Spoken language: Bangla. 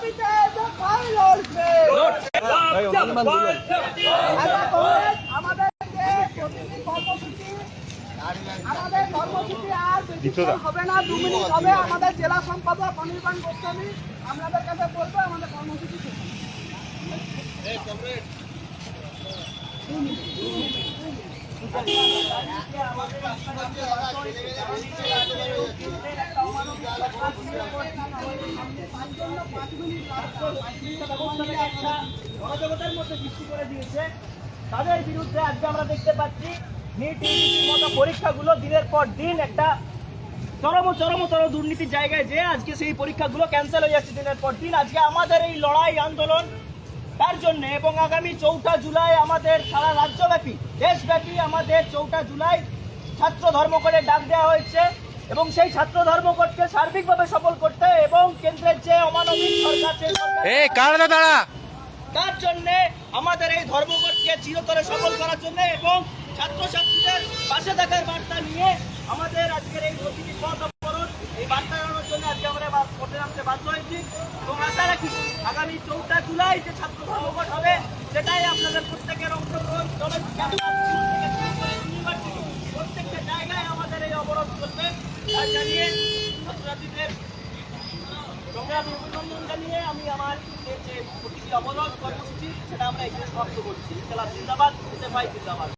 দাবিতে সবাই লড়বে। আমাদের যে প্রতিদিন কর্মসূচি, আমাদের কর্মসূচি আর বেশিক্ষণ হবে না, 2 মিনিট হবে। আমাদের জেলা সম্পাদক অনির্বাণ গোস্বামী আপনাদের কাছে বলবো আমাদের কর্মসূচি শেষ হবে। জনজগতের মধ্যে সৃষ্টি করে দিয়েছে, তাদের বিরুদ্ধে আজকে আমরা দেখতে পাচ্ছি নিট ইউজির মতো পরীক্ষাগুলো দিনের পর দিন একটা চরমতর দুর্নীতির জায়গায় যে আজকে সেই পরীক্ষাগুলো ক্যান্সেল হয়ে যাচ্ছে দিনের পর দিন। আজকে আমাদের এই লড়াই আন্দোলন তার জন্য, এবং আগামী 4 জুলাই আমাদের সারা রাজ্যব্যাপী দেশব্যাপী আমাদের 4 জুলাই ছাত্র ধর্মঘটের ডাক দেওয়া হয়েছে, এবং সেই ছাত্র ধর্মঘটকে সার্বিকভাবে সফল করতে এবং কেন্দ্রের যে অমানবিক সরকার তার জন্য আমাদের এই ধর্মঘটকে চিরতরে সফল করার জন্য এবং ছাত্রছাত্রীদের পাশে থাকার বার্তা নিয়ে আমাদের আজকের এই প্রতিটি পথ অবরোধ, এই বার্তা জানানোর জন্য আজকে আমরা পথে নামতে বাধ্য হয়েছি। এবং আশা রাখি আগামী 4 জুলাই যে ছাত্র ধর্মঘট হবে সেটাই আপনাদের প্রত্যেকের অংশগ্রহণ, প্রত্যেকটা জায়গায় আমাদের এই অবরোধ চলবে। তাই জানিয়ে ছাত্রছাত্রীদের সংগ্রামী অভিনন্দন জানিয়ে আমি আমার যে প্রতিটি অবরোধ কর্মসূচি সেটা আমরা এখানে সমাপ্ত করছি। জিন্দাবাদ, জিন্দাবাদ।